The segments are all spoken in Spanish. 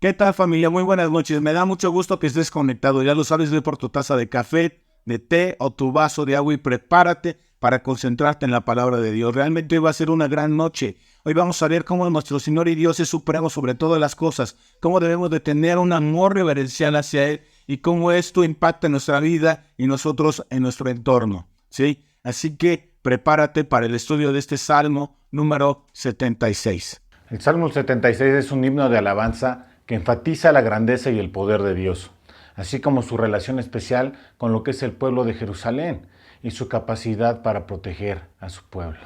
¿Qué tal, familia? Muy buenas noches. Me da mucho gusto que estés conectado. Ya lo sabes, ve por tu taza de café, de té o tu vaso de agua y prepárate para concentrarte en la palabra de Dios. Realmente hoy va a ser una gran noche. Hoy vamos a ver cómo nuestro Señor y Dios es supremo sobre todas las cosas, cómo debemos de tener un amor reverencial hacia Él y cómo esto impacta en nuestra vida y nosotros en nuestro entorno, ¿sí? Así que prepárate para el estudio de este Salmo número 76. El Salmo 76 es un himno de alabanza que enfatiza la grandeza y el poder de Dios, así como su relación especial con lo que es el pueblo de Jerusalén y su capacidad para proteger a su pueblo.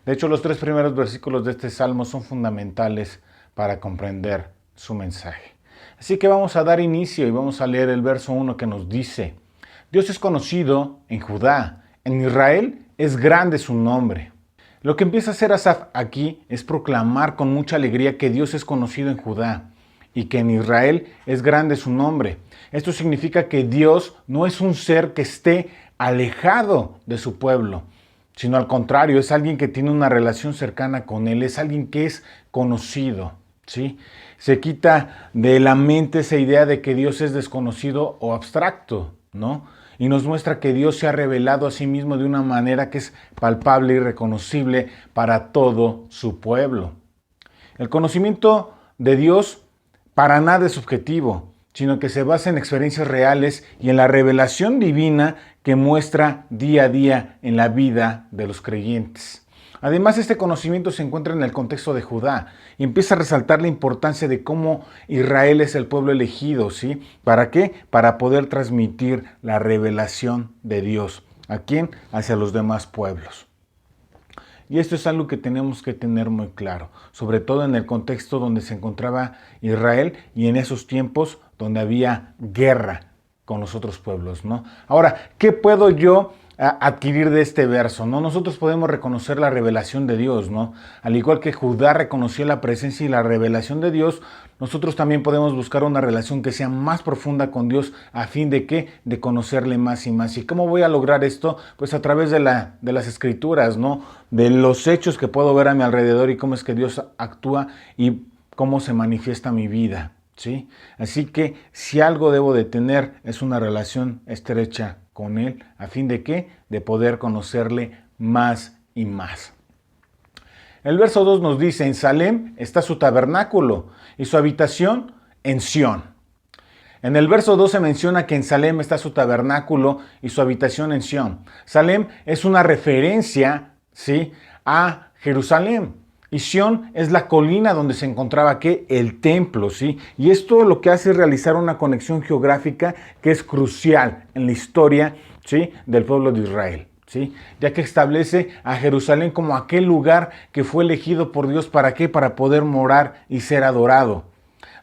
De hecho, los 3 primeros versículos de este salmo son fundamentales para comprender su mensaje. Así que vamos a dar inicio y vamos a leer el verso 1 que nos dice: Dios es conocido en Judá, en Israel es grande su nombre. Lo que empieza a hacer Asaf aquí es proclamar con mucha alegría que Dios es conocido en Judá y que en Israel es grande su nombre. Esto significa que Dios no es un ser que esté alejado de su pueblo, sino al contrario, es alguien que tiene una relación cercana con Él, es alguien que es conocido, ¿sí? Se quita de la mente esa idea de que Dios es desconocido o abstracto, ¿no? Y nos muestra que Dios se ha revelado a sí mismo de una manera que es palpable y reconocible para todo su pueblo. El conocimiento de Dios para nada es subjetivo, sino que se basa en experiencias reales y en la revelación divina que muestra día a día en la vida de los creyentes. Además, este conocimiento se encuentra en el contexto de Judá y empieza a resaltar la importancia de cómo Israel es el pueblo elegido, ¿sí? ¿Para qué? Para poder transmitir la revelación de Dios. ¿A quién? Hacia los demás pueblos. Y esto es algo que tenemos que tener muy claro, sobre todo en el contexto donde se encontraba Israel y en esos tiempos donde había guerra con los otros pueblos, ¿no? Ahora, ¿qué puedo yo adquirir de este verso, ¿no? Nosotros podemos reconocer la revelación de Dios, ¿no? Al igual que Judá reconoció la presencia y la revelación de Dios, nosotros también podemos buscar una relación que sea más profunda con Dios a fin de ¿qué? De conocerle más y más. ¿Y cómo voy a lograr esto? Pues a través de las escrituras, ¿no? De los hechos que puedo ver a mi alrededor y cómo es que Dios actúa y cómo se manifiesta mi vida, ¿sí? Así que si algo debo de tener es una relación estrecha con Él, a fin de ¿qué? De poder conocerle más y más. El verso 2 nos dice: en Salem está su tabernáculo y su habitación en Sión. En el verso 2 se menciona que en Salem está su tabernáculo y su habitación en Sión. Salem es una referencia, ¿sí?, a Jerusalén. Y Sión es la colina donde se encontraba ¿qué? El templo, ¿sí? Y esto lo que hace es realizar una conexión geográfica que es crucial en la historia, ¿sí?, del pueblo de Israel, ¿sí? Ya que establece a Jerusalén como aquel lugar que fue elegido por Dios, ¿para qué? Para poder morar y ser adorado.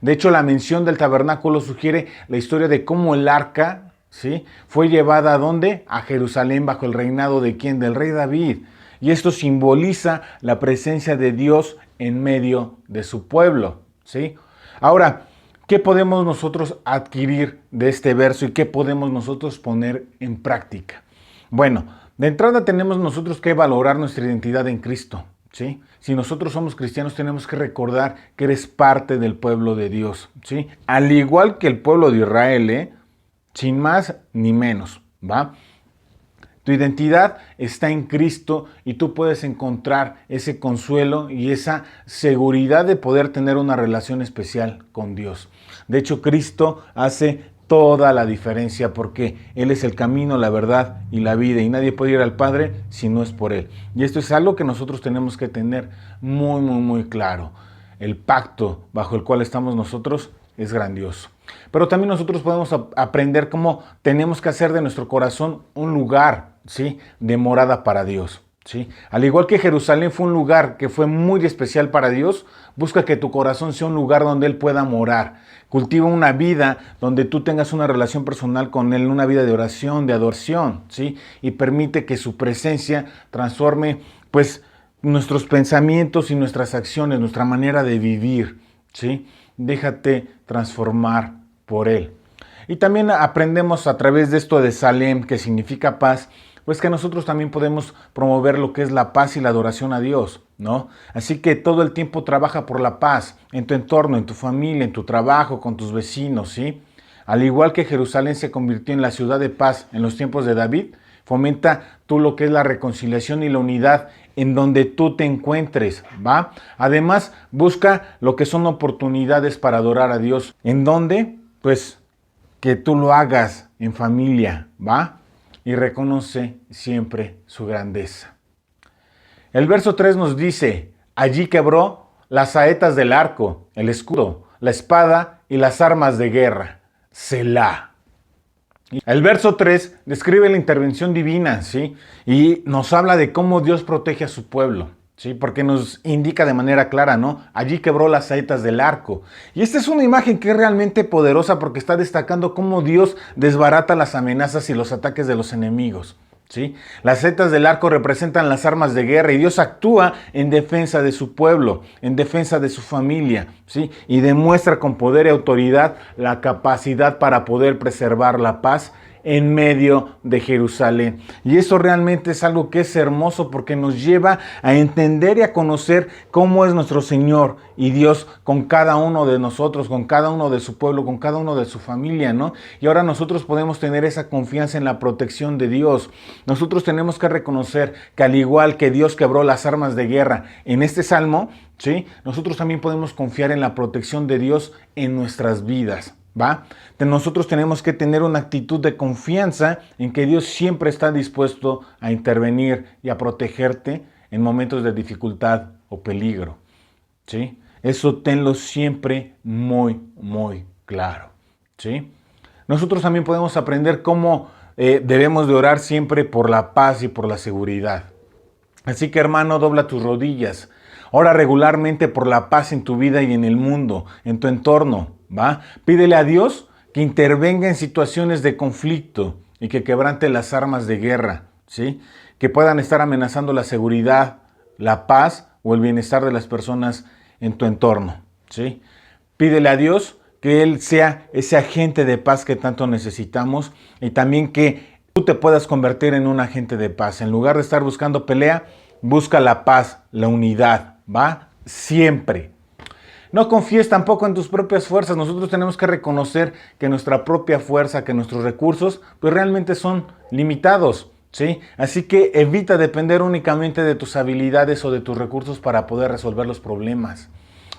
De hecho, la mención del tabernáculo sugiere la historia de cómo el arca, ¿sí?, fue llevada ¿a dónde? A Jerusalén bajo el reinado de ¿quién? Del rey David. Y esto simboliza la presencia de Dios en medio de su pueblo, ¿sí? Ahora, ¿qué podemos nosotros adquirir de este verso y qué podemos nosotros poner en práctica? Bueno, de entrada tenemos nosotros que valorar nuestra identidad en Cristo, ¿sí? Si nosotros somos cristianos tenemos que recordar que eres parte del pueblo de Dios, ¿sí? Al igual que el pueblo de Israel, sin más ni menos, ¿va? Tu identidad está en Cristo y tú puedes encontrar ese consuelo y esa seguridad de poder tener una relación especial con Dios. De hecho, Cristo hace toda la diferencia porque Él es el camino, la verdad y la vida y nadie puede ir al Padre si no es por Él. Y esto es algo que nosotros tenemos que tener muy claro. El pacto bajo el cual estamos nosotros es grandioso. Pero también nosotros podemos aprender cómo tenemos que hacer de nuestro corazón un lugar, ¿sí?, de morada para Dios, ¿sí? Al igual que Jerusalén fue un lugar que fue muy especial para Dios, busca que tu corazón sea un lugar donde Él pueda morar. Cultiva una vida donde tú tengas una relación personal con Él, una vida de oración, de adoración, ¿sí? Y permite que su presencia transforme, pues, nuestros pensamientos y nuestras acciones, nuestra manera de vivir, ¿sí? Déjate transformar por Él. Y también aprendemos a través de esto de Salem, que significa paz, pues que nosotros también podemos promover lo que es la paz y la adoración a Dios, ¿no? Así que todo el tiempo trabaja por la paz en tu entorno, en tu familia, en tu trabajo, con tus vecinos, ¿sí? Al igual que Jerusalén se convirtió en la ciudad de paz en los tiempos de David, fomenta tú lo que es la reconciliación y la unidad en donde tú te encuentres, ¿va? Además, busca lo que son oportunidades para adorar a Dios. ¿En dónde? Pues que tú lo hagas en familia, ¿va? Y reconoce siempre su grandeza. El verso 3 nos dice, allí quebró las saetas del arco, el escudo, la espada y las armas de guerra. Selah. El verso 3 describe la intervención divina, ¿sí? Y nos habla de cómo Dios protege a su pueblo, ¿sí? Porque nos indica de manera clara, ¿no? Allí quebró las saetas del arco. Y esta es una imagen que es realmente poderosa porque está destacando cómo Dios desbarata las amenazas y los ataques de los enemigos, ¿sí? Las saetas del arco representan las armas de guerra y Dios actúa en defensa de su pueblo, en defensa de su familia, ¿sí? Y demuestra con poder y autoridad la capacidad para poder preservar la paz en medio de Jerusalén. Y eso realmente es algo que es hermoso porque nos lleva a entender y a conocer cómo es nuestro Señor y Dios con cada uno de nosotros, con cada uno de su pueblo, con cada uno de su familia, ¿no? Y ahora nosotros podemos tener esa confianza en la protección de Dios. Nosotros tenemos que reconocer que al igual que Dios quebró las armas de guerra en este salmo, ¿sí? Nosotros también podemos confiar en la protección de Dios en nuestras vidas, ¿va? Nosotros tenemos que tener una actitud de confianza en que Dios siempre está dispuesto a intervenir y a protegerte en momentos de dificultad o peligro, ¿sí? Eso tenlo siempre muy, muy claro, ¿sí? Nosotros también podemos aprender cómo debemos de orar siempre por la paz y por la seguridad. Así que, hermano, dobla tus rodillas. Ora regularmente por la paz en tu vida y en el mundo, en tu entorno, ¿va? Pídele a Dios que intervenga en situaciones de conflicto y que quebrante las armas de guerra, ¿sí? Que puedan estar amenazando la seguridad, la paz o el bienestar de las personas en tu entorno, ¿sí? Pídele a Dios que Él sea ese agente de paz que tanto necesitamos y también que tú te puedas convertir en un agente de paz. En lugar de estar buscando pelea, busca la paz, la unidad, ¿va? Siempre. No confíes tampoco en tus propias fuerzas. Nosotros tenemos que reconocer que nuestra propia fuerza, que nuestros recursos, pues realmente son limitados, ¿sí? Así que evita depender únicamente de tus habilidades o de tus recursos para poder resolver los problemas.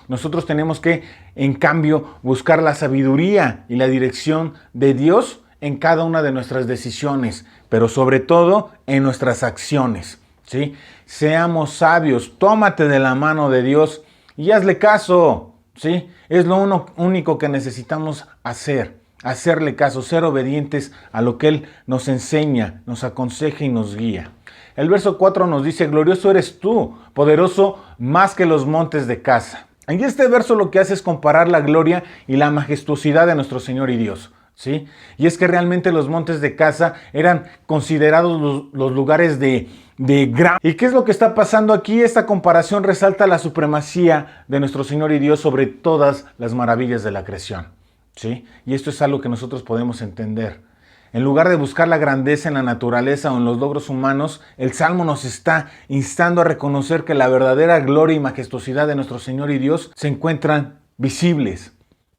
Nosotros tenemos que, en cambio, buscar la sabiduría y la dirección de Dios en cada una de nuestras decisiones, pero sobre todo en nuestras acciones, ¿sí? Seamos sabios, tómate de la mano de Dios y hazle caso, ¿sí? Es lo único que necesitamos hacer, hacerle caso, ser obedientes a lo que Él nos enseña, nos aconseja y nos guía. El verso 4 nos dice, glorioso eres tú, poderoso más que los montes de Casa. Y este verso lo que hace es comparar la gloria y la majestuosidad de nuestro Señor y Dios, ¿sí? Y es que realmente los montes de Casa eran considerados los lugares de gran... ¿Y qué es lo que está pasando aquí? Esta comparación resalta la supremacía de nuestro Señor y Dios sobre todas las maravillas de la creación, ¿sí? Y esto es algo que nosotros podemos entender. En lugar de buscar la grandeza en la naturaleza o en los logros humanos, el Salmo nos está instando a reconocer que la verdadera gloria y majestuosidad de nuestro Señor y Dios se encuentran visibles,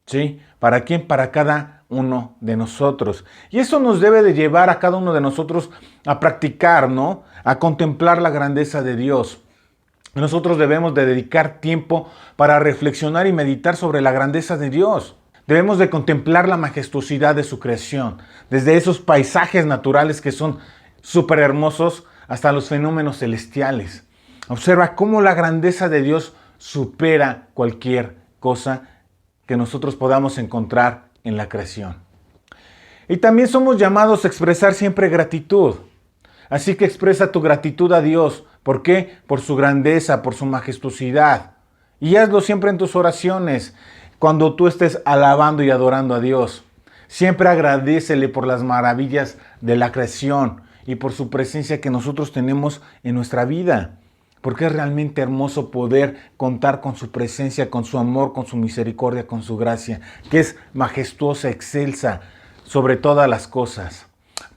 ¿sí? ¿Para quién? Para cada uno de nosotros. Y eso nos debe de llevar a cada uno de nosotros a practicar, ¿no? A contemplar la grandeza de Dios. Nosotros debemos de dedicar tiempo para reflexionar y meditar sobre la grandeza de Dios. Debemos de contemplar la majestuosidad de su creación, desde esos paisajes naturales que son súper hermosos hasta los fenómenos celestiales. Observa cómo la grandeza de Dios supera cualquier cosa que nosotros podamos encontrar en la creación. Y también somos llamados a expresar siempre gratitud. Así que expresa tu gratitud a Dios. ¿Por qué? Por su grandeza, por su majestuosidad. Y hazlo siempre en tus oraciones. Cuando tú estés alabando y adorando a Dios, siempre agradécele por las maravillas de la creación y por su presencia que nosotros tenemos en nuestra vida. Porque es realmente hermoso poder contar con su presencia, con su amor, con su misericordia, con su gracia, que es majestuosa, excelsa sobre todas las cosas.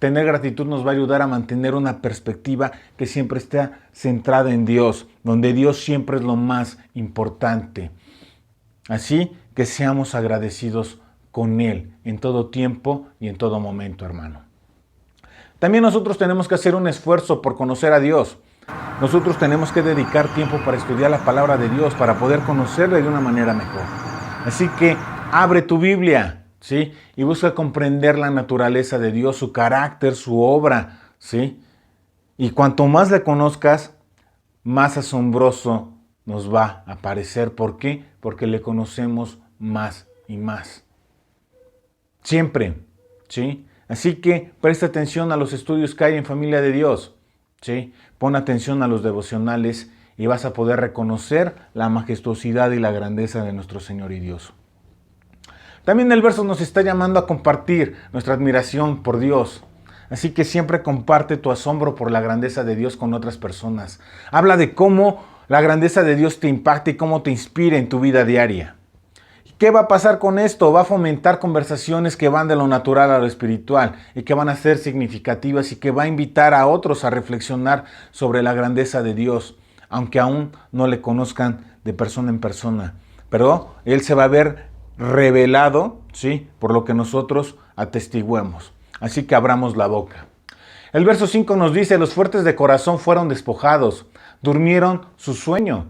Tener gratitud nos va a ayudar a mantener una perspectiva que siempre está centrada en Dios, donde Dios siempre es lo más importante. Así que seamos agradecidos con Él en todo tiempo y en todo momento, hermano. También nosotros tenemos que hacer un esfuerzo por conocer a Dios. Nosotros tenemos que dedicar tiempo para estudiar la palabra de Dios, para poder conocerle de una manera mejor. Así que abre tu Biblia, ¿sí? Y busca comprender la naturaleza de Dios, su carácter, su obra, ¿sí? Y cuanto más le conozcas, más asombroso nos va a parecer. ¿Por qué? Porque le conocemos más y más. Siempre, ¿sí? Así que presta atención a los estudios que hay en Familia de Dios, ¿sí? Pon atención a los devocionales y vas a poder reconocer la majestuosidad y la grandeza de nuestro Señor y Dios. También el verso nos está llamando a compartir nuestra admiración por Dios. Así que siempre comparte tu asombro por la grandeza de Dios con otras personas. Habla de cómo la grandeza de Dios te impacta y cómo te inspira en tu vida diaria. ¿Qué va a pasar con esto? Va a fomentar conversaciones que van de lo natural a lo espiritual y que van a ser significativas y que va a invitar a otros a reflexionar sobre la grandeza de Dios, aunque aún no le conozcan de persona en persona. Pero Él se va a ver revelado, ¿sí? Por lo que nosotros atestiguemos. Así que abramos la boca. El verso 5 nos dice: los fuertes de corazón fueron despojados, durmieron su sueño.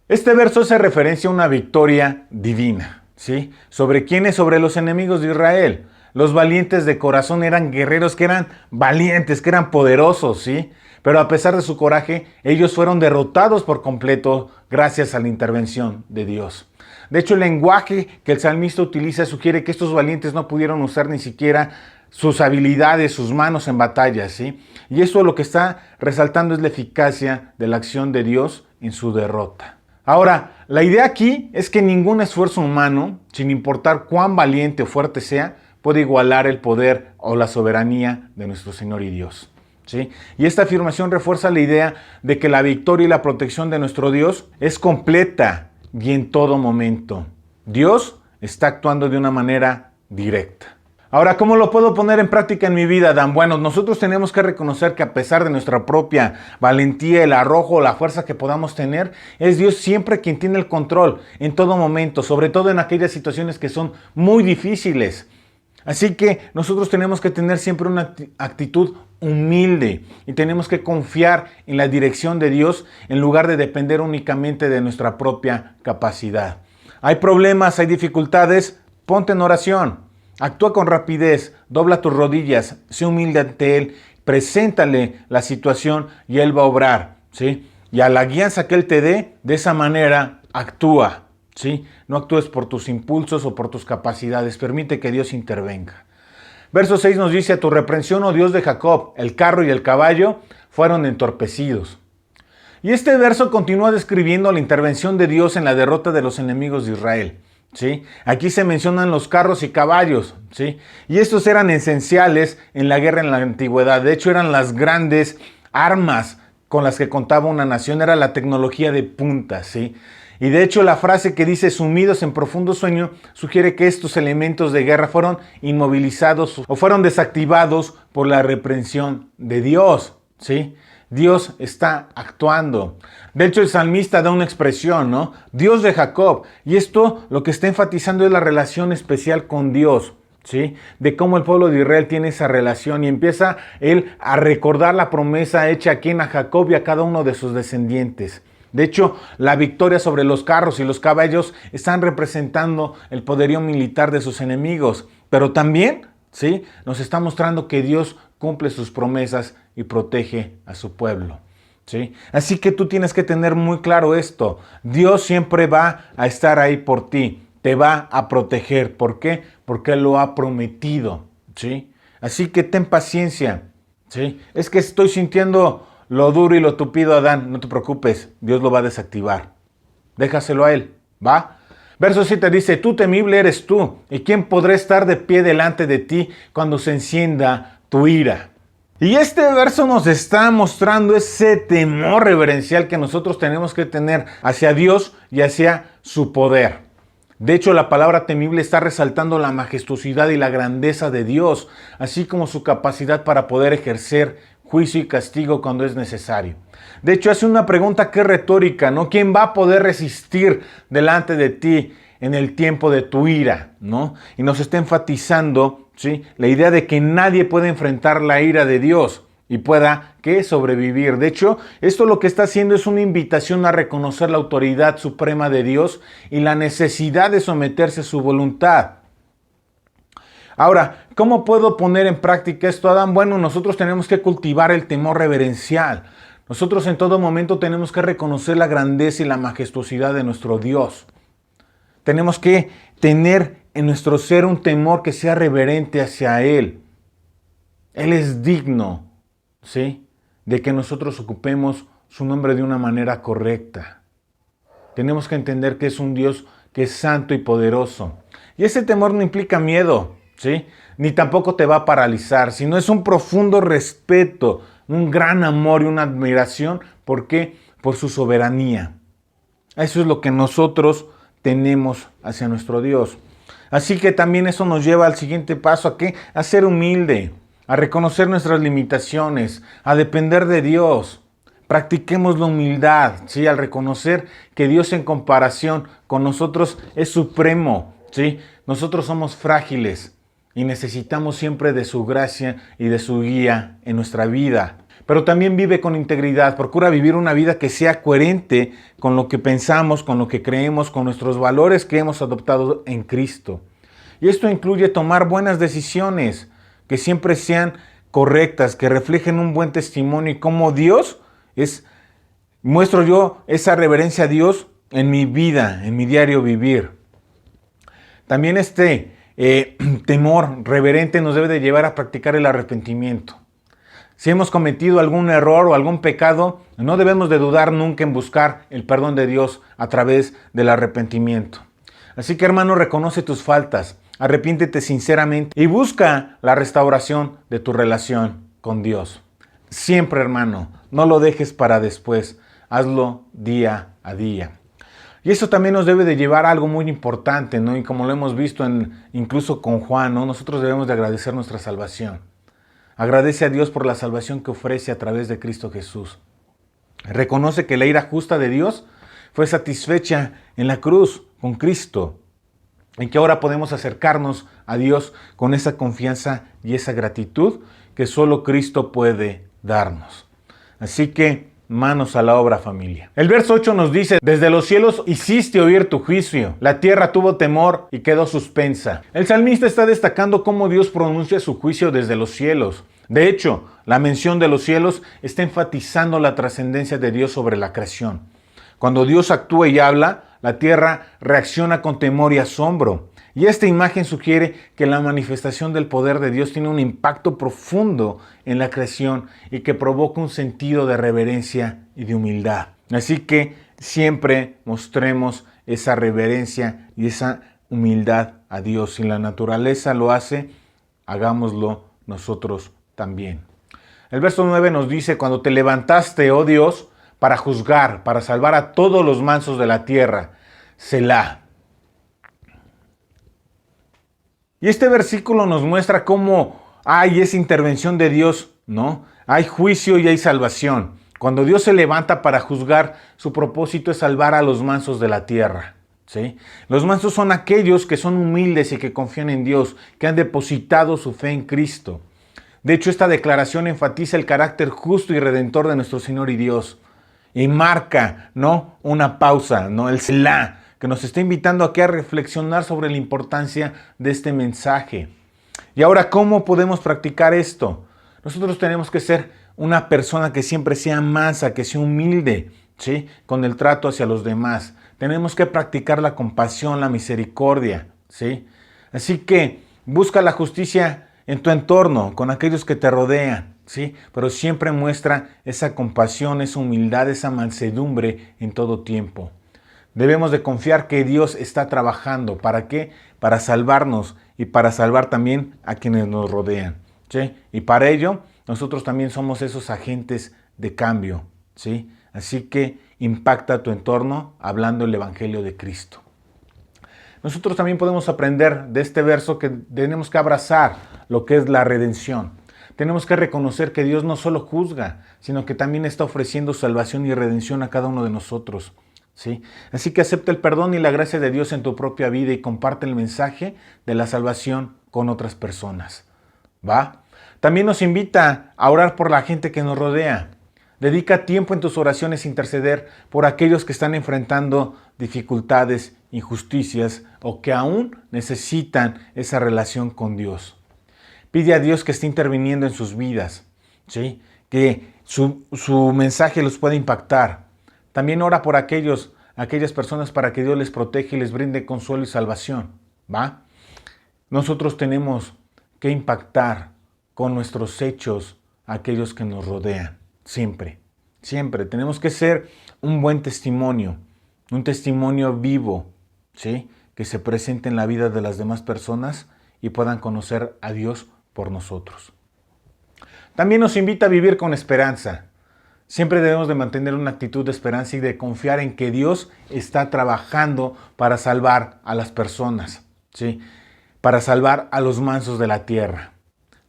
Este verso hace referencia a una victoria divina. ¿Sí? ¿Sobre quiénes? Sobre los enemigos de Israel. Los valientes de corazón eran guerreros que eran valientes, que eran poderosos, ¿sí? Pero a pesar de su coraje, ellos fueron derrotados por completo gracias a la intervención de Dios. De hecho, el lenguaje que el salmista utiliza sugiere que estos valientes no pudieron usar ni siquiera sus habilidades, sus manos en batalla, ¿sí? Y eso lo que está resaltando es la eficacia de la acción de Dios en su derrota. Ahora, la idea aquí es que ningún esfuerzo humano, sin importar cuán valiente o fuerte sea, puede igualar el poder o la soberanía de nuestro Señor y Dios, ¿sí? Y esta afirmación refuerza la idea de que la victoria y la protección de nuestro Dios es completa y en todo momento. Dios está actuando de una manera directa. Ahora, ¿cómo lo puedo poner en práctica en mi vida, Dan? Bueno, nosotros tenemos que reconocer que a pesar de nuestra propia valentía, el arrojo, la fuerza que podamos tener, es Dios siempre quien tiene el control en todo momento, sobre todo en aquellas situaciones que son muy difíciles. Así que nosotros tenemos que tener siempre una actitud humilde y tenemos que confiar en la dirección de Dios en lugar de depender únicamente de nuestra propia capacidad. Hay problemas, hay dificultades, ponte en oración. Actúa con rapidez, dobla tus rodillas, sé humilde ante Él, preséntale la situación y Él va a obrar, ¿sí? Y a la guianza que Él te dé, de esa manera actúa, ¿sí? No actúes por tus impulsos o por tus capacidades, permite que Dios intervenga. Verso 6 nos dice: a tu reprensión, oh Dios de Jacob, el carro y el caballo fueron entorpecidos. Y este verso continúa describiendo la intervención de Dios en la derrota de los enemigos de Israel. ¿Sí? Aquí se mencionan los carros y caballos, ¿sí? Y estos eran esenciales en la guerra en la antigüedad. De hecho, eran las grandes armas con las que contaba una nación, era la tecnología de punta, ¿sí? Y de hecho, la frase que dice sumidos en profundo sueño sugiere que estos elementos de guerra fueron inmovilizados o fueron desactivados por la reprensión de Dios, ¿sí? Dios está actuando. De hecho, el salmista da una expresión, ¿no? Dios de Jacob. Y esto lo que está enfatizando es la relación especial con Dios, ¿sí? De cómo el pueblo de Israel tiene esa relación y empieza él a recordar la promesa hecha aquí a Jacob y a cada uno de sus descendientes. De hecho, la victoria sobre los carros y los caballos están representando el poderío militar de sus enemigos. Pero también, ¿sí? Nos está mostrando que Dios cumple sus promesas y protege a su pueblo, ¿sí? Así que tú tienes que tener muy claro esto. Dios siempre va a estar ahí por ti. Te va a proteger. ¿Por qué? Porque Él lo ha prometido, ¿sí? Así que ten paciencia, ¿sí? Es que estoy sintiendo lo duro y lo tupido, Adán. No te preocupes, Dios lo va a desactivar. Déjaselo a Él, ¿va? Verso 7 dice: tú temible eres tú, ¿y quién podrá estar de pie delante de ti cuando se encienda tu ira? Y este verso nos está mostrando ese temor reverencial que nosotros tenemos que tener hacia Dios y hacia su poder. De hecho, la palabra temible está resaltando la majestuosidad y la grandeza de Dios, así como su capacidad para poder ejercer juicio y castigo cuando es necesario. De hecho, hace una pregunta que es retórica, ¿no? ¿Quién va a poder resistir delante de ti en el tiempo de tu ira, ¿no? Y nos está enfatizando, ¿sí?, la idea de que nadie puede enfrentar la ira de Dios y pueda, ¿qué?, sobrevivir. De hecho, esto lo que está haciendo es una invitación a reconocer la autoridad suprema de Dios y la necesidad de someterse a su voluntad. Ahora, ¿cómo puedo poner en práctica esto, Adán? Bueno, nosotros tenemos que cultivar el temor reverencial. Nosotros en todo momento tenemos que reconocer la grandeza y la majestuosidad de nuestro Dios. Tenemos que tener en nuestro ser un temor que sea reverente hacia Él. Él es digno, ¿sí?, de que nosotros ocupemos su nombre de una manera correcta. Tenemos que entender que es un Dios que es santo y poderoso. Y ese temor no implica miedo, ¿sí?, ni tampoco te va a paralizar, sino es un profundo respeto, un gran amor y una admiración. ¿Por qué? Por su soberanía. Eso es lo que nosotros tenemos hacia nuestro Dios. Así que también eso nos lleva al siguiente paso, ¿a qué? A ser humilde, a reconocer nuestras limitaciones, a depender de Dios. Practiquemos la humildad, ¿sí?, al reconocer que Dios en comparación con nosotros es supremo, ¿sí? Nosotros somos frágiles y necesitamos siempre de su gracia y de su guía en nuestra vida. Pero también vive con integridad, procura vivir una vida que sea coherente con lo que pensamos, con lo que creemos, con nuestros valores que hemos adoptado en Cristo. Y esto incluye tomar buenas decisiones, que siempre sean correctas, que reflejen un buen testimonio y cómo Dios muestro yo esa reverencia a Dios en mi vida, en mi diario vivir. También temor reverente nos debe de llevar a practicar el arrepentimiento. Si hemos cometido algún error o algún pecado, no debemos de dudar nunca en buscar el perdón de Dios a través del arrepentimiento. Así que, hermano, reconoce tus faltas, arrepiéntete sinceramente y busca la restauración de tu relación con Dios. Siempre, hermano, no lo dejes para después, hazlo día a día. Y eso también nos debe de llevar a algo muy importante, ¿no? Y como lo hemos visto incluso con Juan, ¿no?, nosotros debemos de agradecer nuestra salvación. Agradece a Dios por la salvación que ofrece a través de Cristo Jesús. Reconoce que la ira justa de Dios fue satisfecha en la cruz con Cristo y que ahora podemos acercarnos a Dios con esa confianza y esa gratitud que solo Cristo puede darnos. Así que manos a la obra, familia. El verso 8 nos dice: desde los cielos hiciste oír tu juicio, la tierra tuvo temor y quedó suspensa. El salmista está destacando cómo Dios pronuncia su juicio desde los cielos. De hecho, la mención de los cielos está enfatizando la trascendencia de Dios sobre la creación. Cuando Dios actúa y habla, la tierra reacciona con temor y asombro. Y esta imagen sugiere que la manifestación del poder de Dios tiene un impacto profundo en la creación y que provoca un sentido de reverencia y de humildad. Así que siempre mostremos esa reverencia y esa humildad a Dios. Si la naturaleza lo hace, hagámoslo nosotros también. El verso 9 nos dice: cuando te levantaste, oh Dios, para juzgar, para salvar a todos los mansos de la tierra, Selah. Y este versículo nos muestra cómo hay esa intervención de Dios, ¿no? Hay juicio y hay salvación. Cuando Dios se levanta para juzgar, su propósito es salvar a los mansos de la tierra, ¿sí? Los mansos son aquellos que son humildes y que confían en Dios, que han depositado su fe en Cristo. De hecho, esta declaración enfatiza el carácter justo y redentor de nuestro Señor y Dios. Y marca, ¿no?, una pausa, ¿no?, el Selah, que nos está invitando aquí a reflexionar sobre la importancia de este mensaje. Y ahora, ¿cómo podemos practicar esto? Nosotros tenemos que ser una persona que siempre sea mansa, que sea humilde, ¿sí?, con el trato hacia los demás. Tenemos que practicar la compasión, la misericordia, ¿sí? Así que busca la justicia en tu entorno, con aquellos que te rodean, ¿sí? Pero siempre muestra esa compasión, esa humildad, esa mansedumbre en todo tiempo. Debemos de confiar que Dios está trabajando. ¿Para qué? Para salvarnos y para salvar también a quienes nos rodean, ¿sí? Y para ello, nosotros también somos esos agentes de cambio, ¿sí? Así que impacta tu entorno hablando el Evangelio de Cristo. nosotros también podemos aprender de este verso que tenemos que abrazar lo que es la redención. Tenemos que reconocer que Dios no solo juzga, sino que también está ofreciendo salvación y redención a cada uno de nosotros, ¿sí? Así que acepta el perdón y la gracia de Dios en tu propia vida y comparte el mensaje de la salvación con otras personas, ¿va? También nos invita a orar por la gente que nos rodea. Dedica tiempo en tus oraciones a interceder por aquellos que están enfrentando dificultades, injusticias o que aún necesitan esa relación con Dios. Pide a Dios que esté interviniendo en sus vidas, ¿sí? Que su mensaje los pueda impactar. También ora por aquellas personas para que Dios les proteja y les brinde consuelo y salvación, ¿va? Nosotros tenemos que impactar con nuestros hechos a aquellos que nos rodean, siempre, siempre. Tenemos que ser un buen testimonio, un testimonio vivo, ¿sí? Que se presente en la vida de las demás personas y puedan conocer a Dios por nosotros. También nos invita a vivir con esperanza. Siempre debemos de mantener una actitud de esperanza y de confiar en que Dios está trabajando para salvar a las personas, ¿sí? Para salvar a los mansos de la tierra.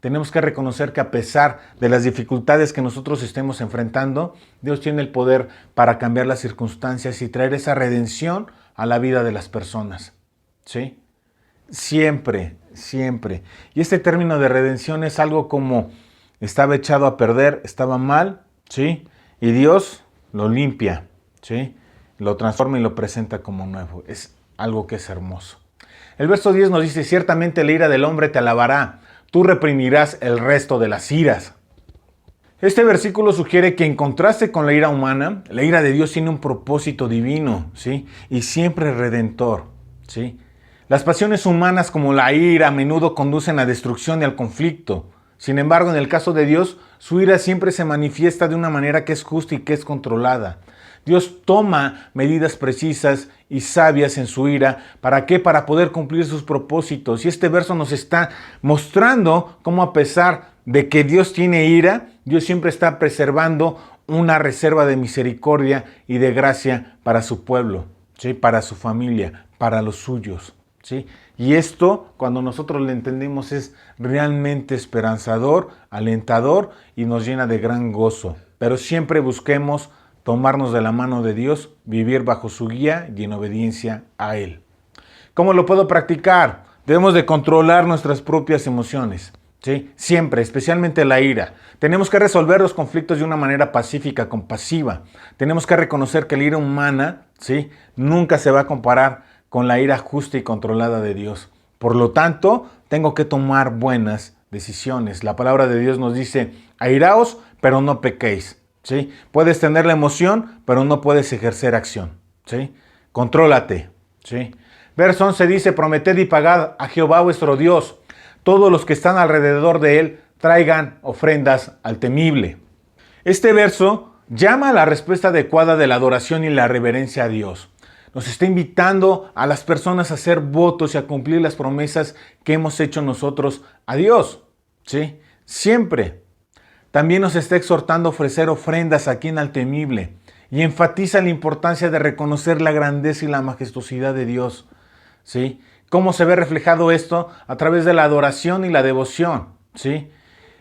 Tenemos que reconocer que a pesar de las dificultades que nosotros estemos enfrentando, Dios tiene el poder para cambiar las circunstancias y traer esa redención a la vida de las personas, ¿sí? Siempre, siempre. Y este término de redención es algo como estaba echado a perder, estaba mal, ¿sí? Y Dios lo limpia, ¿sí? Lo transforma y lo presenta como nuevo. Es algo que es hermoso. El verso 10 nos dice, ciertamente la ira del hombre te alabará, tú reprimirás el resto de las iras. Este versículo sugiere que en contraste con la ira humana, la ira de Dios tiene un propósito divino, ¿sí? Y siempre redentor, ¿sí? Las pasiones humanas como la ira a menudo conducen a destrucción y al conflicto. Sin embargo, en el caso de Dios, su ira siempre se manifiesta de una manera que es justa y que es controlada. Dios toma medidas precisas y sabias en su ira. ¿Para qué? Para poder cumplir sus propósitos. Y este verso nos está mostrando cómo a pesar de que Dios tiene ira, Dios siempre está preservando una reserva de misericordia y de gracia para su pueblo, ¿sí? Para su familia, para los suyos, ¿sí? Y esto, cuando nosotros lo entendemos, es realmente esperanzador, alentador y nos llena de gran gozo. Pero siempre busquemos tomarnos de la mano de Dios, vivir bajo su guía y en obediencia a Él. ¿Cómo lo puedo practicar? Debemos de controlar nuestras propias emociones, ¿sí? Siempre, especialmente la ira. Tenemos que resolver los conflictos de una manera pacífica, compasiva. Tenemos que reconocer que la ira humana, ¿sí? Nunca se va a comparar con la ira justa y controlada de Dios. Por lo tanto, tengo que tomar buenas decisiones. La palabra de Dios nos dice, airaos, pero no pequéis, ¿sí? Puedes tener la emoción, pero no puedes ejercer acción, ¿sí? Contrólate, ¿sí? Verso 11 dice, prometed y pagad a Jehová vuestro Dios. Todos los que están alrededor de él traigan ofrendas al temible. Este verso llama a la respuesta adecuada de la adoración y la reverencia a Dios. Nos está invitando a las personas a hacer votos y a cumplir las promesas que hemos hecho nosotros a Dios, ¿sí? Siempre. También nos está exhortando a ofrecer ofrendas a quien al temible y enfatiza la importancia de reconocer la grandeza y la majestuosidad de Dios, ¿sí? ¿Cómo se ve reflejado esto? A través de la adoración y la devoción, ¿sí?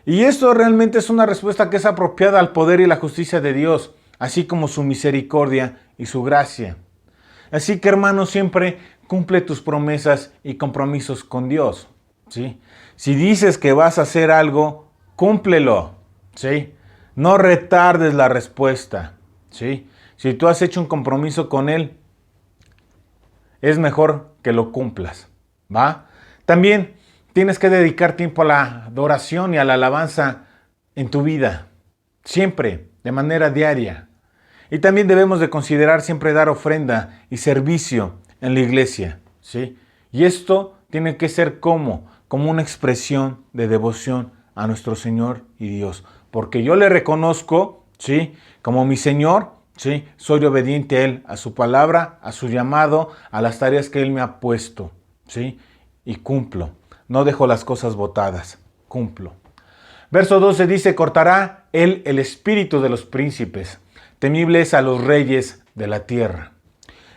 Y esto realmente es una respuesta que es apropiada al poder y la justicia de Dios, así como su misericordia y su gracia. Así que, hermano, siempre cumple tus promesas y compromisos con Dios, ¿sí? Si dices que vas a hacer algo, cúmplelo, ¿sí? No retardes la respuesta, ¿sí? Si tú has hecho un compromiso con Él, es mejor que lo cumplas, ¿va? También tienes que dedicar tiempo a la adoración y a la alabanza en tu vida, siempre, de manera diaria. Y también debemos de considerar siempre dar ofrenda y servicio en la iglesia, ¿sí? Y esto tiene que ser como una expresión de devoción a nuestro Señor y Dios. Porque yo le reconozco, ¿sí? Como mi Señor, ¿sí? Soy obediente a Él, a su palabra, a su llamado, a las tareas que Él me ha puesto, ¿sí? Y cumplo. No dejo las cosas botadas, cumplo. Verso 12 dice, cortará Él el espíritu de los príncipes. Temible es a los reyes de la tierra.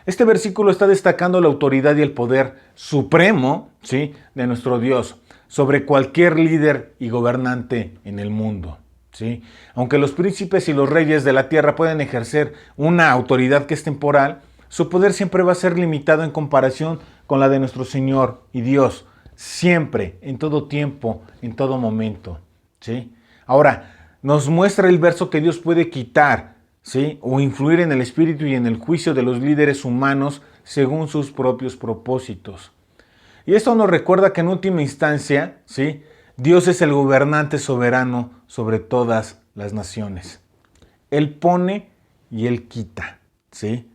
Este versículo está destacando la autoridad y el poder supremo, ¿sí?, de nuestro Dios sobre cualquier líder y gobernante en el mundo, ¿sí? Aunque los príncipes y los reyes de la tierra pueden ejercer una autoridad que es temporal, su poder siempre va a ser limitado en comparación con la de nuestro Señor y Dios, siempre, en todo tiempo, en todo momento, ¿sí? Ahora, nos muestra el verso que Dios puede quitar, ¿sí?, o influir en el espíritu y en el juicio de los líderes humanos según sus propios propósitos. Y esto nos recuerda que en última instancia, ¿sí?, Dios es el gobernante soberano sobre todas las naciones. Él pone y Él quita, ¿sí?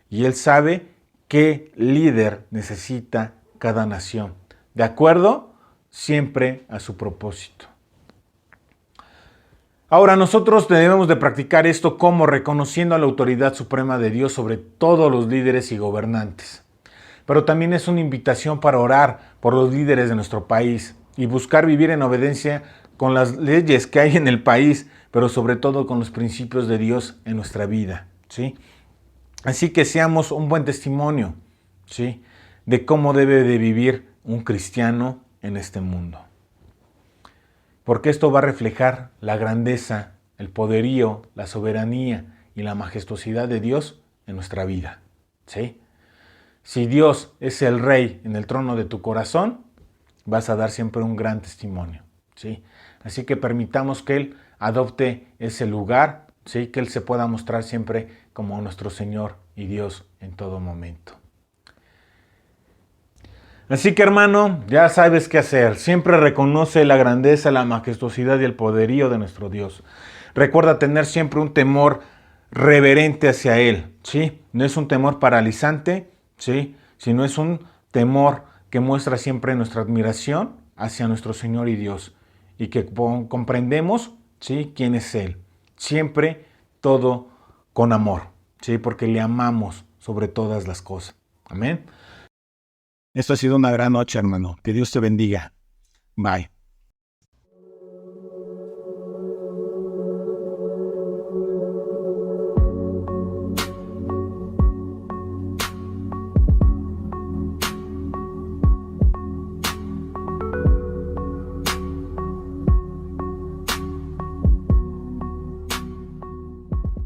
Y Él sabe qué líder necesita cada nación, de acuerdo siempre a su propósito. Ahora, nosotros debemos de practicar esto como reconociendo a la autoridad suprema de Dios sobre todos los líderes y gobernantes. Pero también es una invitación para orar por los líderes de nuestro país y buscar vivir en obediencia con las leyes que hay en el país, pero sobre todo con los principios de Dios en nuestra vida, ¿sí? Así que seamos un buen testimonio, ¿sí?, de cómo debe de vivir un cristiano en este mundo. Porque esto va a reflejar la grandeza, el poderío, la soberanía y la majestuosidad de Dios en nuestra vida, ¿sí? Si Dios es el Rey en el trono de tu corazón, vas a dar siempre un gran testimonio, ¿sí? Así que permitamos que Él adopte ese lugar, ¿sí?, que Él se pueda mostrar siempre como nuestro Señor y Dios en todo momento. Así que, hermano, ya sabes qué hacer. Siempre reconoce la grandeza, la majestuosidad y el poderío de nuestro Dios. Recuerda tener siempre un temor reverente hacia Él, ¿sí? No es un temor paralizante, ¿sí?, sino es un temor que muestra siempre nuestra admiración hacia nuestro Señor y Dios y que comprendemos, ¿sí?, quién es Él. Siempre todo con amor, ¿sí?, porque le amamos sobre todas las cosas. Amén. Esto ha sido una gran noche, hermano. Que Dios te bendiga. Bye.